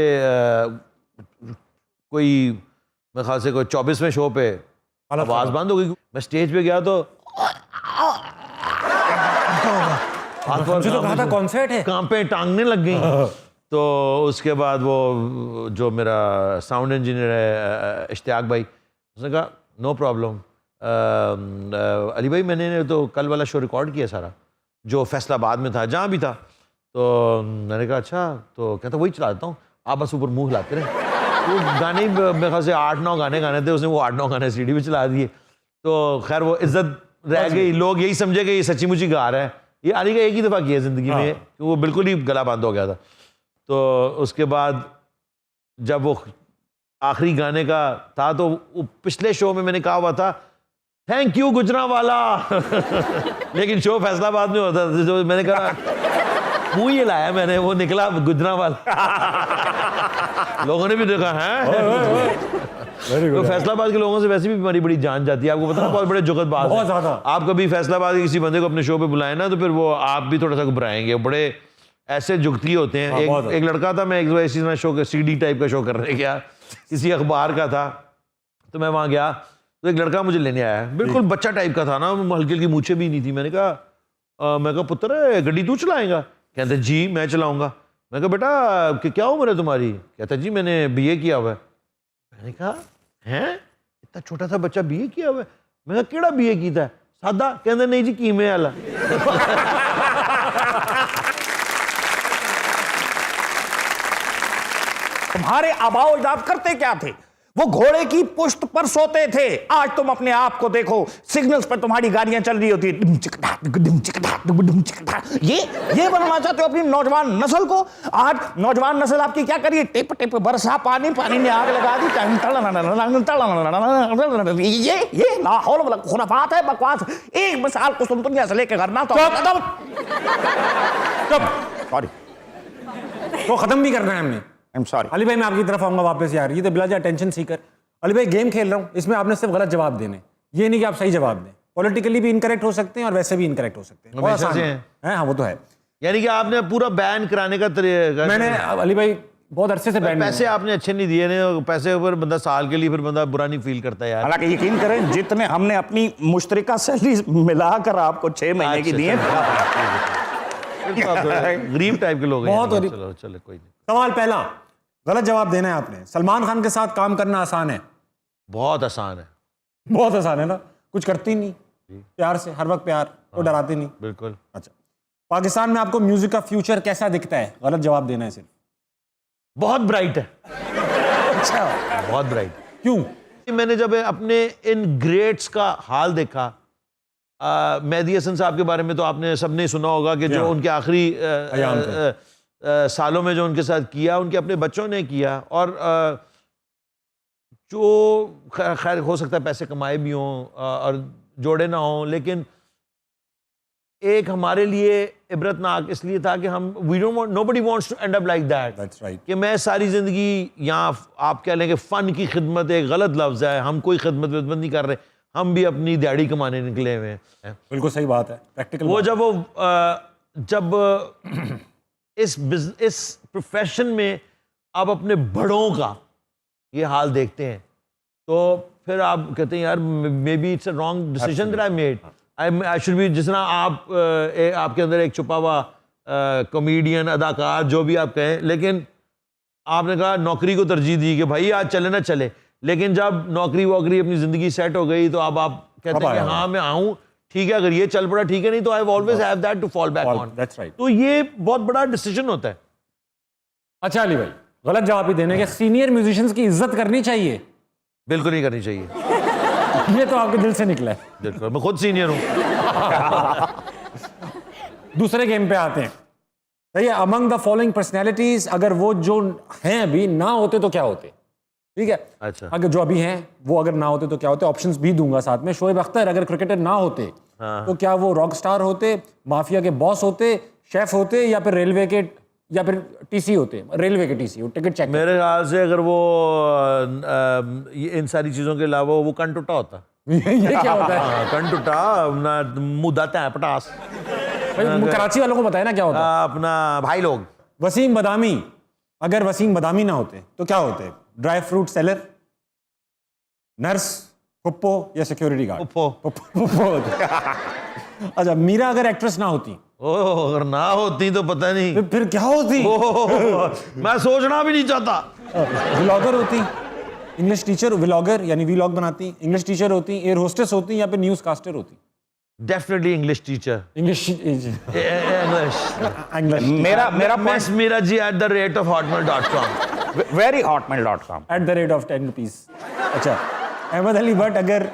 कोई मेरे ख्याल से कोई 24वें शो पे आवाज़ बंद हो गई। मैं स्टेज पे गया तो मुझे तो कहा था कॉन्सर्ट है, कांपे टांगने लग गई। तो उसके बाद वो जो मेरा साउंड इंजीनियर है इश्तियाक भाई, उसने कहा नो प्रॉब्लम अली भाई, मैंने तो कल वाला शो रिकॉर्ड किया सारा जो फैसलाबाद में था, जहाँ भी था। तो मैंने कहा अच्छा, तो कहता वही चला देता हूँ, आप बस ऊपर मुंह हिलाते रहे। तो गाने ही मेरे ख्याल से 8-9 गाने गाने थे, उसने वो 8-9 गाने CD पे चला दिए। तो खैर वो इज्जत रह गई, लोग यही समझे कि ये सच्ची मुच्ची गा रहा है। ये अली का एक ही दफ़ा किया ज़िंदगी में, कि वो बिल्कुल ही गला बंद हो गया था। तो उसके बाद जब वो आखिरी गाने का था तो वो पिछले शो में मैंने कहा हुआ था थैंक यू गुजरांवाला लेकिन शो फैसलाबाद में होता था, जो मैंने कहा मुंह ही लाया मैंने, वो निकला गुजरांवाला लोगों ने भी देखा है। तो फैसलाबाद के लोगों से वैसे भी हमारी बड़ी जान जाती है, आपको पता है, बहुत बड़े जुगत बात बहुत है। ज्यादा। आप कभी फैसलाबाद के किसी बंदे को अपने शो पे बुलाए ना, तो फिर वो आप भी थोड़ा सा घबराएंगे, बड़े ऐसे जुगती होते हैं। एक लड़का था, मैं एक इसी तरह शो सीडी टाइप का शो करने गया, किसी अखबार का था, तो मैं वहाँ गया तो एक लड़का मुझे लेने आया, बिल्कुल बच्चा टाइप का था ना, हल्की हल्की मूछें भी नहीं थी। मैंने कहा पुत्र गड्डी तू चलाएगा? कहते जी मैं चलाऊंगा। मैं कहा बेटा कि क्या उम्र है तुम्हारी? कहता जी मैंने बीए किया हुआ है। मैंने कहा हैं इतना छोटा सा बच्चा बीए किया हुआ है? मैं कहा केड़ा बीए कीता है? सादा? कहते नहीं जी कीमे वाला। तुम्हारे आबाओ अजदाद करते क्या थे? वो घोड़े की पुश्त पर सोते थे। आज तुम अपने आप को देखो, सिग्नल्स पर तुम्हारी गाड़ियां चल रही होती ये बनना चाहते हो अपनी नौजवान नस्ल को। आज नौजवान नस्ल आपकी क्या करिए? टिप टिप बरसा पानी, पानी ने आग लगा दी। ये लाहौल वाला खुराफात है, बकवास। एक मिसाल को तुम दुनिया से लेकर करना तो सॉरी तो खत्म भी करना है हमने। I am sorry. अली भाई मैं आपकी तरफ आऊंगा वापस यार, ये तो बिला अटेंशन सीकर। अली भाई गेम खेल रहा हूँ, इसमें आपने सिर्फ गलत जवाब देने, ये नहीं कि आप सही जवाब दें। पॉलिटिकली भी इनकरेक्ट हो सकते हैं और वैसे भी इनकरेक्ट हो सकते हैं। बहुत हमेशा आसान से है। हाँ वो तो है। यानी कि आपने पूरा बैन कराने का मैंने अली भाई बहुत अरसे से बैन पैसे आपने अच्छे नहीं दिए ने, पैसे ऊपर बंदा साल के लिए फिर बंदा बुरा नहीं फील करता यार। हालांकि यकीन करें जितने हमने अपनी मुश्तरका सैलरी मिलाकर आपको 6 महीने की दी है। गरीब टाइप के लोग हैं बहुत यार। गरीब। चलो चलो कोई नहीं। सवाल पहला गलत जवाब देना है आपने। सलमान खान के साथ काम करना आसान है? बहुत आसान है। बहुत आसान है ना, कुछ करती नहीं, प्यार से हर वक्त प्यार, वो डराती नहीं। बिल्कुल। अच्छा, पाकिस्तान में आपको म्यूजिक का फ्यूचर कैसा दिखता है? गलत जवाब देना है सिर्फ। बहुत ब्राइट है। अच्छा, बहुत ब्राइट। क्यों? मैंने जब अपने इन ग्रेट्स का हाल देखा, मेहदी हसन साहब के बारे में तो आपने सबने सुना होगा कि जो उनके आखिरी सालों में जो उनके साथ किया, उनके अपने बच्चों ने किया, और जो खैर हो सकता है पैसे कमाए भी हों और जोड़े ना हों, लेकिन एक हमारे लिए इबरतनाक इसलिए था कि हम we don't want, nobody wants to end up like that. That's right. कि मैं सारी जिंदगी यहाँ, आप कह लें कि फन की खिदमत एक गलत लफ्ज है, हम कोई खिदमत विदमत नहीं कर रहे, हम भी अपनी दिहाड़ी कमाने निकले हुए हैं। बिल्कुल सही बात है, प्रैक्टिकल। वो जब इस प्रोफेशन में आप अपने बड़ों का ये हाल देखते हैं तो फिर आप कहते हैं यार may be it's a wrong decision that I made, I should be, जिस तरह आपके अंदर एक छुपा हुआ कॉमेडियन, अदाकार, जो भी आप कहें, लेकिन आपने कहा नौकरी को तरजीह दी कि भाई आज चले ना चले, लेकिन जब नौकरी वोकरी अपनी जिंदगी सेट हो गई तो अब आप कहते हैं कि हाँ मैं आऊँ, ठीक है, अगर ये चल पड़ा ठीक है, नहीं तो I always have that to fall back on. That's right. तो ये बहुत बड़ा डिसीजन होता है। अच्छा अली भाई, गलत जवाब ही देने के, सीनियर म्यूजिशियंस की इज्जत करनी चाहिए? बिल्कुल नहीं करनी चाहिए। ये तो आपके दिल से निकला है। बिल्कुल, मैं खुद सीनियर हूँ। दूसरे गेम पे आते हैं। सही है, अमंग द फॉलोइंग पर्सनैलिटीज, अगर वो जो हैं अभी ना होते तो क्या होते? ठीक है, अच्छा। अगर जो अभी हैं वो अगर ना होते तो क्या होते? ऑप्शंस भी दूंगा साथ में। शोएब अख्तर अगर क्रिकेटर ना होते तो क्या वो रॉक स्टार होते, माफिया के बॉस होते, शेफ होते, या फिर रेलवे के, या फिर टीसी होते? रेलवे के टीसी, टिकट चेक। मेरे ख्याल से अगर वो इन सारी चीजों के अलावा वो कन टूटा होता। ये क्या होता है? कन टूटा ना, मुंह दाते हैं पटास। भाई कराची वालों को बताया ना क्या होता है। अपना भाई लोग। वसीम बदामी, अगर वसीम बदामी ना होते तो क्या होते? ड्राई फ्रूट सेलर, नर्स, पुप्पो, या सिक्योरिटी गार्ड? पुप्पो होते। अच्छा, मीरा अगर एक्ट्रेस ना होती? ओह, अगर ना होती तो पता नहीं फिर क्या होती? मैं सोचना भी नहीं चाहता। व्लॉगर होती, इंग्लिश टीचर, व्लॉगर यानी व्लॉग बनाती, इंग्लिश टीचर होती, एयर होस्टेस होती, या फिर न्यूज कास्टर होती? Definitely English teacher. इंग्लिश मेरा miss Meera ji @hotmail.com। Very hotmail.com @10 rupees. अच्छा, अहमद अली भट्ट अगर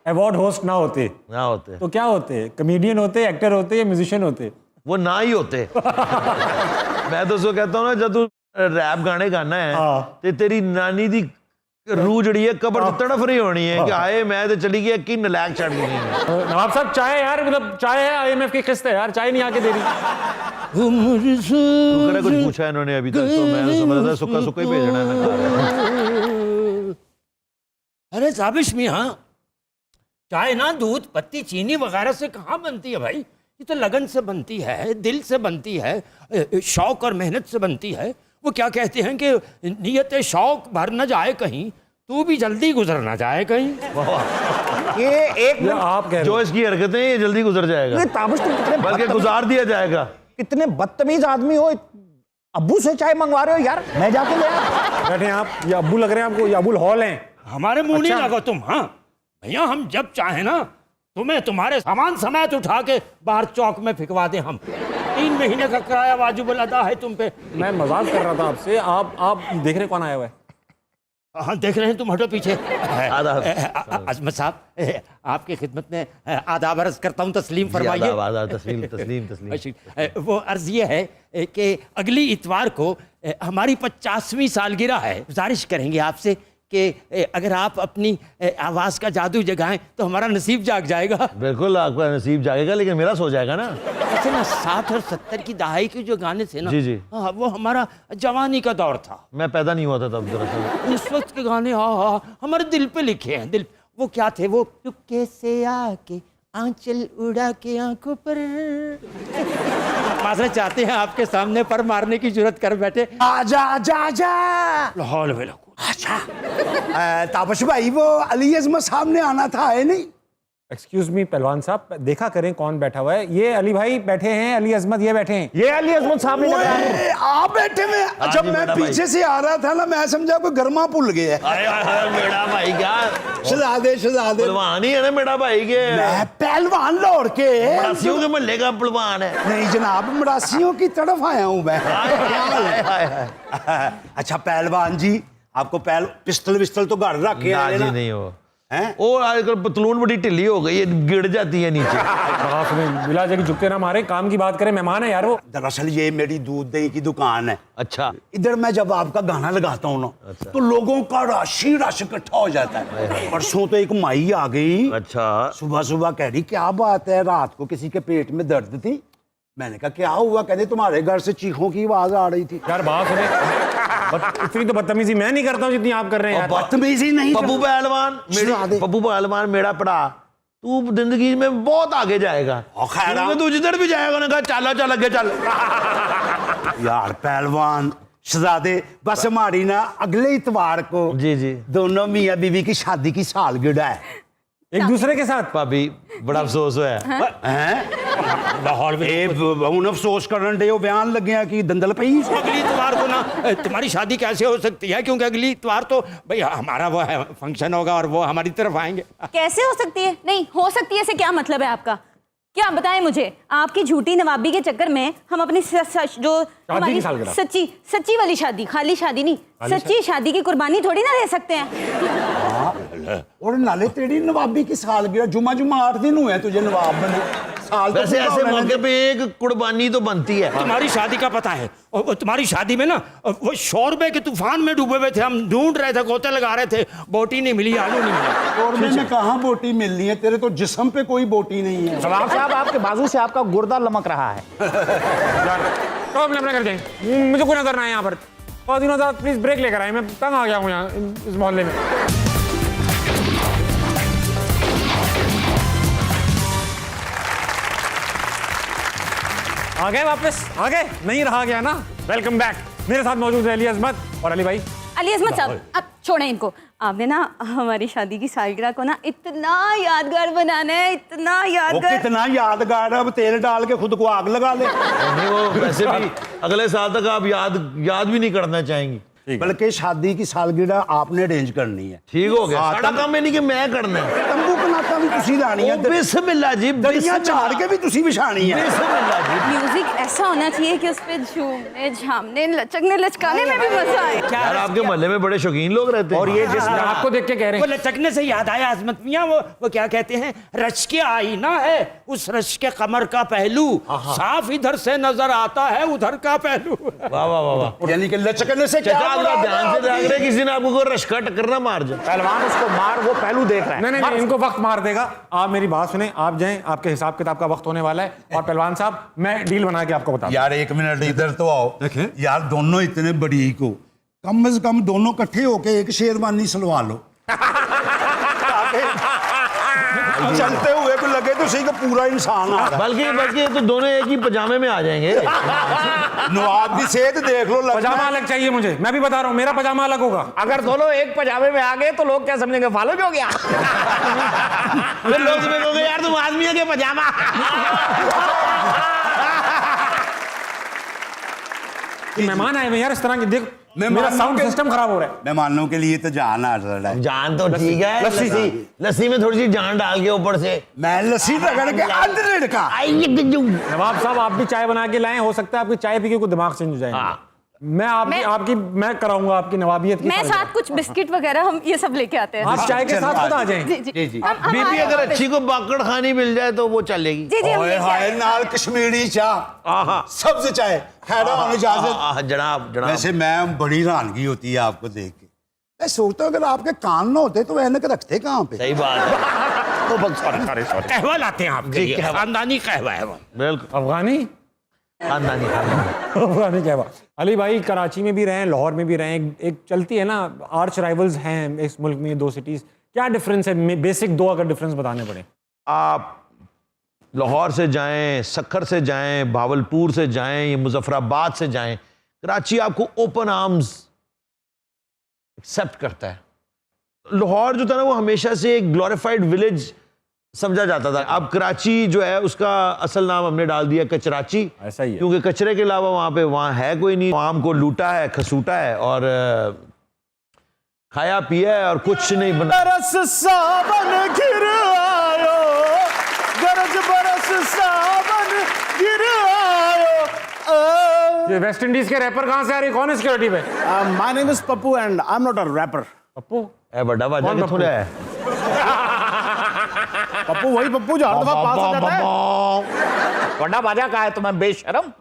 अवार्ड होस्ट ना होते तो क्या होते? कमेडियन होते, एक्टर होते, या म्यूजिशियन होते? वो ना ही होते। मैं तो उसको कहता हूँ ना, जब तू रैप गाने गाना है हाँ। ते तेरी नानी दी रूह जड़ी है कबर तो तड़फ रही होनी है कि आए मैं तो चली गई कि नलायक चढ़ गई है। नवाब साहब चाय यार, मतलब चाय है, IMF की किस्त है यार, चाय नहीं आके दे रही। शुक्र है कुछ पूछा इन्होंने अभी तक, तो मैं तो समझ रहा था सुक्का सुक्का ही भेजना है। अरे साबिश मियाँ, चाय ना दूध पत्ती चीनी वगैरह से कहाँ बनती है भाई? ये तो लगन से बनती है, दिल से बनती है, शौक और मेहनत से बनती है। वो क्या कहते हैं कि नियत शौक भर न जाए कहीं, तू भी जल्दी गुजर ना जाए कहीं। ये एक ये आप कह रहे जो इसकी हरकतें हैं, ये जल्दी गुजर जाएगा, ये ताबश तुम कितने बल्कि गुजार दिया जाएगा। कितने बदतमीज आदमी हो, अब्बू से चाय मंगवा रहे हो यार, मैं जाके ले आया। बैठे आप, ये अब्बू लग रहे हैं आपको, ये अबुल हॉल हैं। हमारे मुंह नहीं लगो तुम। हाँ भैया, हम जब चाहे ना तुम्हें तुम्हारे सामान समेत उठा के बाहर चौक में फिकवा दे। हम 3 महीने का किराया वाजिबुल अदा है तुम पे। मैं मजाक कर रहा था आपसे। आप देख रहे कौन आया हुआ है? हाँ देख रहे हैं, तुम हटो पीछे। आदाब। अजमत साहब, आपकी खिदमत में आदाब अर्ज करता हूँ, तस्लीम फरमाइए। आदाब, तस्लीम तस्लीम तस्लीम। वो अर्ज ये है कि अगली इतवार को हमारी 50वीं सालगिरह है। गुजारिश करेंगे आपसे कि अगर आप अपनी आवाज़ का जादू जगाएं तो हमारा नसीब जाग जाएगा। बिल्कुल आपका नसीब जागेगा, लेकिन मेरा सो जाएगा ना। ऐसे ना 60 और 70 की दहाई के जो गाने थे ना, जी जी, हाँ, वो हमारा जवानी का दौर था। मैं पैदा नहीं हुआ था तब दरअसल। उस वक्त के गाने हाँ हाँ हमारे दिल पे लिखे हैं। दिल वो क्या थे, वो चुपके से आके आंचल उड़ा के आंखों पर। माजरत चाहते हैं आपके सामने पर मारने की जरूरत कर बैठे। आजा आजा आजा। लाहौल वला कुव्वत। अच्छा ताबश भाई, वो अली अजमत साहब ने आना था, है नहीं? एक्सक्यूज मी पहलवान साहब, देखा करें कौन बैठा हुआ है। ये अली भाई बैठे हैं, अली अजमत ये बैठे हैं। ये अली अजमत साहब ने ओए, आप बैठे में? अच्छा, जी, मैं बड़ा भाई। पीछे से आ रहा था ना, मैं समझा कोई गरमा भूल गया। मेरा भाई क्या शहजादे पहलवान ही है ना मेरा भाई के। मैं पहलवान लाहौर के मरासियों के मोहल्ले का पहलवान है। नहीं जनाब, मरासियों की तरफ आया हूँ मैं। हाय, हाय, हाय। अच्छा पहलवान जी, आपको पिस्टल विस्टल तो घर रख के ना आए जी ना? नहीं हो हैं? और आजकल पतलून बड़ी ढिल्ली हो गई है, गिर जाती है नीचे। आपने बिला जगह झुकते ना मारे, काम की बात करें, मेहमान है यार वो। दरअसल ये मेरी दूध दही की दुकान है। अच्छा, इधर मैं जब आपका गाना लगाता हूँ ना, तो लोगों का रश इकट्ठा हो जाता है। परसों तो एक माई आ गई, अच्छा। सुबह सुबह कह रही क्या बात है, रात को किसी के पेट में दर्द थी। मैंने कहा क्या हुआ? कहते तुम्हारे घर से चीखों की आवाज आ रही थी। यार बात सुने, इतनी तो बदतमीजी मैं नहीं करता हूँ जितनी आप कर रहे हैं यार। बदतमीजी नहीं। पप्पू पहलवान, पप्पू पहलवान मेरा पड़ा, तू जिंदगी में बहुत आगे जाएगा। खैर तू जिधर भी जाएगा ना, कहा चल चल आगे चल। यार पहलवान शहजादे, बस हमारी ना अगले इतवार को जी जी दोनों मियाँ बीवी की शादी की सालगिरह है। एक दूसरे के साथ। भाभी बड़ा अफसोस हुआ है। हैं? लाहौल में ਹੁਣ अफसोस करन डे बयान लगे कि दंदल पई। अगली इतवार को ना तुम्हारी शादी कैसे हो सकती है? क्योंकि अगली इतवार तो भाई हमारा वो है फंक्शन होगा और वो हमारी तरफ आएंगे। कैसे हो सकती है? नहीं हो सकती है, ऐसे क्या मतलब है आपका? क्या बताएं मुझे, आपकी झूठी नवाबी के चक्कर में हम अपनी जो हमारी सच्ची वाली शादी, खाली शादी नहीं, सच्ची शादी की कुर्बानी थोड़ी ना दे सकते हैं। और नाले तेरी नवाबी की सालगिरह, जुमा 8 दिन हुए तुझे नवाब बने। साल तो वैसे पूरा ऐसे होने मौके दे। पे एक कुर्बानी तो बनती है। तुम्हारी शादी का पता है, और तुम्हारी शादी में ना वो शोरबे के तूफान में डूबे हुए थे, हम ढूंढ रहे थे, गोते लगा रहे थे, बोटी नहीं मिली, आलू नहीं मिला। और में कहाँ बोटी मिलनी है? तेरे तो जिस्म पे कोई बोटी नहीं है। नवाब साहब, आपके बाजू से आपका गुर्दा लमक रहा है। यार तो अपने कर दें, मुझे कोई नजर ना है यहाँ पर। और दिनों बाद प्लीज ब्रेक लेकर आए, मैं तंग आ गया हूँ यहाँ इस मोहल्ले में। आ गए वापस? आ गए? नहीं रहा गया ना? Welcome back. मेरे साथ मौजूद है अली अजमत और अली भाई। अली अजमत साहब, अब छोड़ें इनको। आपने ना हमारी शादी की सालगिरह को ना इतना यादगार बनाना है, इतना वो यादगार। कितना यादगार है, अब तेल डाल के खुद को आग लगा ले। नहीं, वो वैसे भी अगले साल तक आप याद भी नहीं करना चाहेंगी। बल्कि शादी की सालगिरह आपने अरेंज करनी है। ठीक हो गया, साडा काम है नहीं कि मैं करना है। तंबू कनाता भी तुसी लानी है, बिस्मिल्लाह जी, दरिया झाड़ के भी तुसी बिछानी है। बिस्मिल्लाह जी, म्यूजिक ऐसा होना चाहिए कि उस पे झूमने झामने लचकने लचकाने में भी मजा आए। यार आपके मोहल्ले में बड़े शौकीन लोग रहते हैं। और ये जिस आपको देख के कह रहे वो हैं। लचकने से याद आया अजमत मियां, वो क्या कहते हैं, रश के आईना है, उस रश के कमर का पहलू साफ इधर से नजर आता है, उधर का पहलू। वाह वाह वाह वाह। यानी कि लचकने से क्या चाचा आप मुराद है ध्यान से आपकी? देख रहे, किसी ने आपको कोई रश्का टक्कर ना मार जाए। पहलवान उसको मार, वो पहलू देख रहा है। नहीं नहीं, इनको वक्त मार देगा। आप मेरी बात सुने, आप जाएं, आपके हिसाब किताब का वक्त होने वाला है। और पहलवान साहब, मैं डील बना के आपको बता। यार एक मिनट इधर तो आओ। यार दोनों इतने बरीक हो, कम से कम दोनों इकट्ठे होके एक शेरवानी सिलवा लो। चलते हुए भी लगे तो सही का पूरा इंसान आ रहा बल्कि ये तो दोनों एक ही पजामे में आ जाएंगे। है। नवाब की सेहत देख लो, पजामा अलग चाहिए मुझे, मैं भी बता रहा हूँ, मेरा पजामा अलग होगा। अगर दोनों एक पजामे में आ गए तो लोग क्या समझेंगे, फालूज हो गया। फिर लोग तुम्हें कहोगे यार तुम आदमी के पजामा। मेहमान आए हुए यार इस तरह के, देख मेरा मेहमानों साउंड के- सिस्टम खराब हो रहा है। मेहमानों के लिए तो जान आ रहा है। जान तो ठीक है, लस्सी में थोड़ी सी जान डाल के ऊपर से। मैं लस्सी रगड़ के अदरक का नवाब साहब, आप भी चाय बना के लाएं, हो सकता है आपकी चाय पी के कोई दिमाग चेंज हो जाए। मैं कराऊंगा आपकी नवाबियत की मैं सालगिरह। साथ कुछ बिस्किट वगैरह हम ये सब लेके आते हैं। आप चाय के साथ खुद आ जाएं। जी जी जी। हम बीबी आए अगर वापस। अच्छी को बाकड़ खानी मिल जाए तो वो चलेगी। जी जी हम ओए लेके हाय आए। नाल कश्मीरी चाह, आहा सब्ज चाय, खैर हम इजाजत। आहा, जनाब जनाब। वैसे मैं बड़ी हैरानगी होती है आपको देख के। मैं सोचता हूँ अगर आपके कान ना होते तो ऐनक रखते कहाँ पे? सही बात है। सॉरी कहवा लाते हैं आपके लिए, कहवा। खानदानी कहवा है वो। बिल्कुल अफगानी खानदानी। अफगानी क्या बात। अली भाई कराची में भी रहे, लाहौर में भी रहे, एक चलती है ना, आर्च राइवल्स हैं इस मुल्क में, ये दो सिटीज। क्या डिफरेंस है, बेसिक दो अगर डिफरेंस बताने पड़े? आप लाहौर से जाएं, सक्खर से जाएं, भावलपुर से जाएं, या मुजफ्फराबाद से जाएं, कराची आपको ओपन आर्म्स एक्सेप्ट करता है। लाहौर जो था ना वो हमेशा से एक ग्लोरिफाइड विलेज समझा जाता था। अब कराची जो है उसका असल नाम हमने डाल दिया कचराची। ऐसा ही है। क्योंकि कचरे के अलावा वहाँ है कोई नहीं। आम को लूटा है, खसूटा है और खाया पिया है और कुछ नहीं बना। बरस सावन गिर आयो, गरज बरस सावन गिर आयो। ये वेस्ट इंडीज के रैपर कहाँ से आ रही है? कौन है सिक्योरिटी पे? My name is Pappu and I am not a rapper. Pappu? ए बड़ा बाजा कौन किथों पप्पू? है? पप्पू वही पप्पू जो हर दफा पास हो जाता है। बड़ा बाजा का है तुम्हें बेशरम।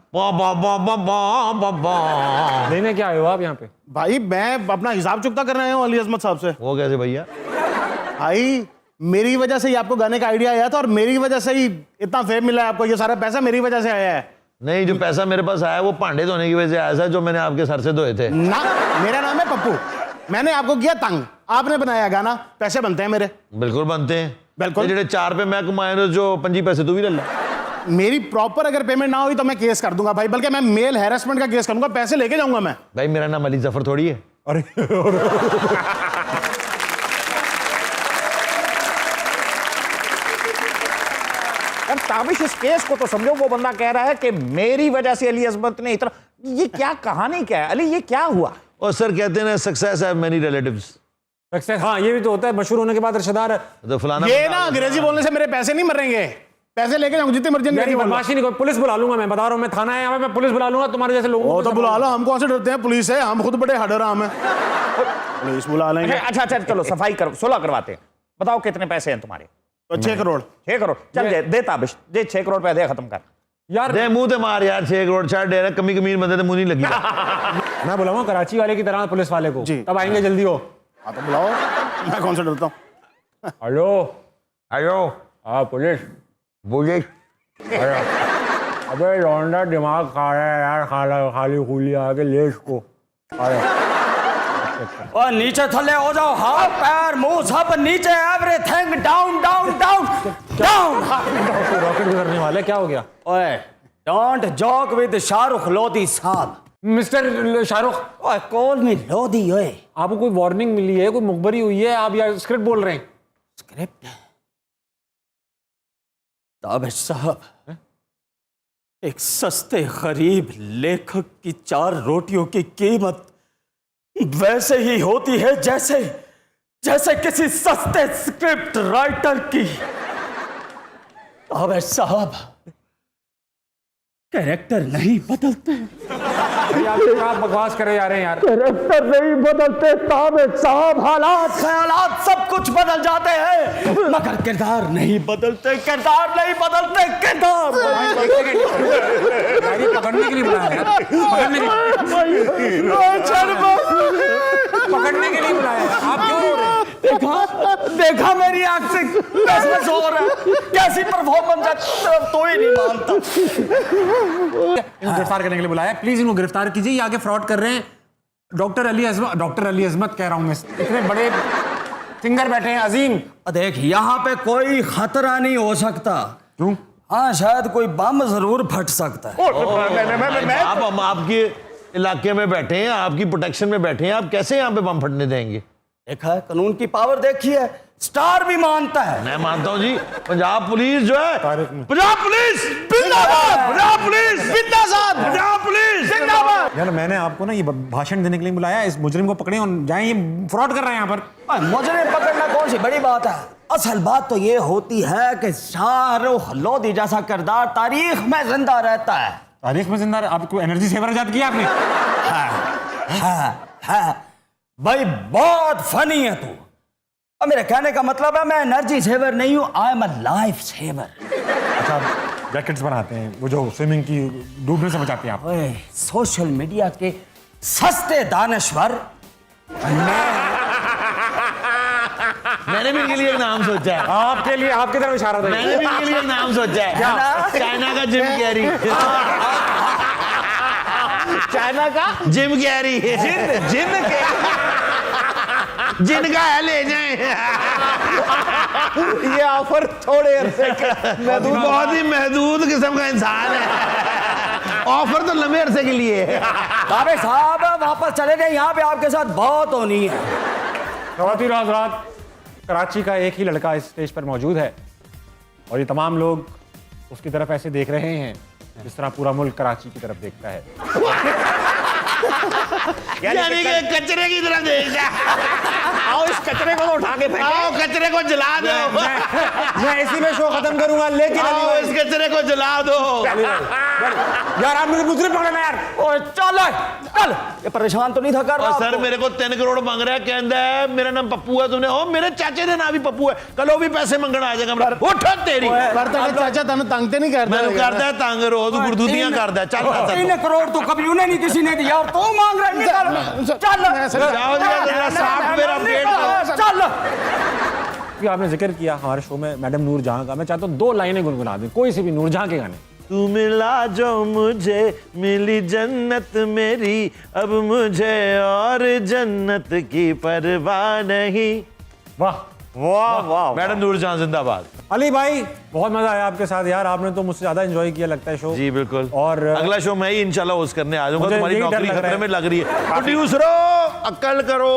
लेने क्या आए हो आप यहाँ पे? भाई मैं अपना हिसाब चुकता कर रहे हूँ अली अजमत साहब से। वो कैसे भैया? भाई मेरी वजह से ही आपको गाने का आइडिया आया था और मेरी वजह से ही इतना फेम मिला है आपको। ये सारा पैसा मेरी वजह से आया है। नहीं, जो पैसा मेरे पास आया वो भांडे धोने की वजह से आया था, जो मैंने आपके सर से धोए थे। ना, मेरा नाम है पप्पू। मैंने आपको किया तंग, आपने बनाया गाना, पैसे बनते हैं मेरे। बिल्कुल बनते हैं। बिल्कुल। जेडे 4 पे मैं कमाए ने, जो 5 पैसे तू भी ले ला। मेरी प्रॉपर अगर पेमेंट ना हुई तो मैं केस कर दूंगा भाई, बल्कि मैं मेल हैरेसमेंट का केस करूंगा, पैसे लेके जाऊंगा मैं। भाई मेरा नाम अली जफर थोड़ी है। अरे यार ताबिश, इस केस को तो समझो। वो बंदा कह रहा है कि मेरी वजह से अली अजमत ने इतना, ये क्या कहानी क्या है अली, ये क्या हुआ? और सर कहते हैं ना success have many relatives. Success, हाँ ये भी तो होता है, मशहूर होने के बाद रिश्तेदार है। तो फलाना ये ना अंग्रेजी बोलने से मेरे पैसे नहीं मरेंगे। पैसे लेके जाऊंगा जितनी मर्जी। मेरी बदमाशी नहीं, कोई पुलिस बुला लूंगा, मैं बता रहा हूँ, मैं थाना है यहाँ पे, मैं पुलिस बुला लूंगा तुम्हारे जैसे लोगों वो को। तो बुला लो, हम कौन से डरते हैं पुलिस है, हम खुद बड़े हडराम हैं। पुलिस बुला लेंगे। अच्छा अच्छा चलो सफाई कर, 16 करवाते हैं। बताओ कितने पैसे हैं तुम्हारे? 6 करोड़। 6 करोड़ चल दे ताबिश, दे 6 करोड़ रुपए दे, खत्म कर यार। दे मुंह ते मार यार, 6 करोड़ छाड़ दे रहा, कमी कमीन बंदे ते मुंह नहीं लगी। मैं बुलाऊंगा कराची वाले की तरह पुलिस वाले को, तब आएंगे जल्दी हो। हाँ तो बुलाओ, मैं कौन से डरता हूँ। हेलो हेलो, हाँ पुलिस बोलिए। अबे लौंडा दिमाग खा रहा है यार, खाली खुली आके लेस को। और नीचे थले हो जाओ, हाथ पैर मुंह सब नीचे, everything down down down down. Rocket गुजरने वाले, क्या हो गया? ओए don't joke with Shahrukh Lodhi साहब। मिस्टर शाहरुख, ओए कॉल मी लोधी। ओए आपको कोई वार्निंग मिली है, कोई मुखबरी हुई है, आप यार स्क्रिप्ट बोल रहे हैं? स्क्रिप्ट? ताबिश साहब, एक सस्ते गरीब लेखक की 4 रोटियों की कीमत वैसे ही होती है जैसे जैसे किसी सस्ते स्क्रिप्ट राइटर की। ताबिश साहब, कैरेक्टर नहीं बदलते, भाई आप क्या बकवास करे जा रहे हैं यार। कैरेक्टर नहीं बदलते ताबिद साहब, हालात ख्यालात सब कुछ बदल जाते हैं, मगर किरदार नहीं बदलते, किरदार नहीं बदलते, किरदार। भाई पकड़ने के लिए बुलाया यार, पकड़ने के लिए बुलाया है। आप क्यों रो रहे हैं? देखा मेरी आंख से कैसे जोर है, कैसी परफॉर्मेंस है, तो ही नहीं मानता। इनको गिरफ्तार करने के लिए बुलाया है, प्लीज इनको गिरफ्तार कीजिए, ये आगे फ्रॉड कर रहे हैं। डॉक्टर अली अजमत कह रहा हूं मैं, इतने बड़े सिंगर बैठे हैं अजीम। देख यहाँ पे कोई खतरा नहीं हो सकता। क्यों? हाँ शायद कोई बम जरूर फट सकता है। आप हम आपके इलाके में बैठे हैं, आपकी प्रोटेक्शन में बैठे हैं, आप कैसे यहाँ पे बम फटने देंगे? देखा है कानून की पावर, देखी है, स्टार भी मानता है। मैं मानता हूँ जी, पंजाब पुलिस जो है, पंजाब पुलिस जिंदाबाद, पंजाब पुलिस जिंदाबाद, पंजाब पुलिस जिंदाबाद। यार मैंने आपको ना ये भाषण देने के लिए बुलाया, इस मुजरिम को पकड़े और जाएं, ये फ्रॉड कर रहे हैं यहाँ पर। मुझे पकड़ना कौन सी बड़ी बात है, असल बात तो ये होती है कि शाहरुख लोधी जैसा किरदार तारीख में जिंदा रहता है। तारीख में जिंदा? आपको एनर्जी सेवर ईजाद किया आपने? हाँ भाई बहुत फनी है तू। अब मेरे कहने का मतलब है मैं एनर्जी सेवर नहीं हूं, I am a life saver. अच्छा जैकेट्स बनाते हैं वो जो स्विमिंग की डूबने से बचाते हैं आप? ओए सोशल मीडिया के सस्ते दानश्वर, मैंने भी इनके लिए एक नाम सोचा है। आपके लिए, आपकी तरफ इशारा था। मैंने भी इनके लिए एक नाम सोचा है। क्या? चाइना का जिम कैरी। चाइना का जिम कैरी, जिनका है ले जाए। ये ऑफर थोड़े अरसे तू बहुत ही महदूद किस्म का इंसान है, ऑफर तो लंबे अरसे के लिए है। ताबे साहब वापस चले जाए, यहाँ पे आपके साथ बहुत होनी है। ख़वातीन और हज़रात, कराची का एक ही लड़का इस स्टेज पर मौजूद है और ये तमाम लोग उसकी तरफ ऐसे देख रहे हैं जिस तरह पूरा मुल्क कराची की तरफ देखता है। यानी कि कचरे की तरफ देख जा। आओ इस कचरे को उठा के फेंको, आओ कचरे को जला दो। मैं इसी में शो खत्म करूंगा, लेकिन आओ इस कचरे को जला दो। यार आप मुझे मुजरिम पकड़ना यार। ओए चल चल, ये परेशान तो नहीं था कर रहा और सर आपको? मेरे को 3 करोड़ मांग रहा है, कहता है मेरा नाम पप्पू है, तूने ओ मेरे चाचे का नाम भी पप्पू है, कल वो भी पैसे मंगना आ जाएगा। उठ तेरी चाचा तेन तंग ते नहीं मैं करता है तंग रोज गुरदुदियां करदा। चल 3 करोड़ तो कभी उन्हें नहीं किसी ने दिया और तू मांग रहा है, निकल चल। जाओ जरा सॉफ्टवेयर अपडेट करो। चल। कि आपने जिक्र किया हमारे शो में मैडम नूर जहां का, मैं चाहता हूँ 2 लाइनें गुनगुना दें, कोई सी भी नूर जहां के गाने। तू मिला जो मुझे मिली जन्नत मेरी, अब मुझे और जन्नत की परवाह नहीं। वाह वाह वाह, मैडम नूर जहां जिंदाबाद। अली भाई बहुत मजा आया आपके साथ यार, आपने तो मुझसे ज्यादा एंजॉय किया लगता है शो। जी बिल्कुल, और अगला शो मैं ही इंशाल्लाह होस्ट करने आ जाऊंगा। मुझे तुम्हारी यही डर नौकरी लग रहा खतरे है। में लग रही है। प्रोड्यूसरों अक्ल करो।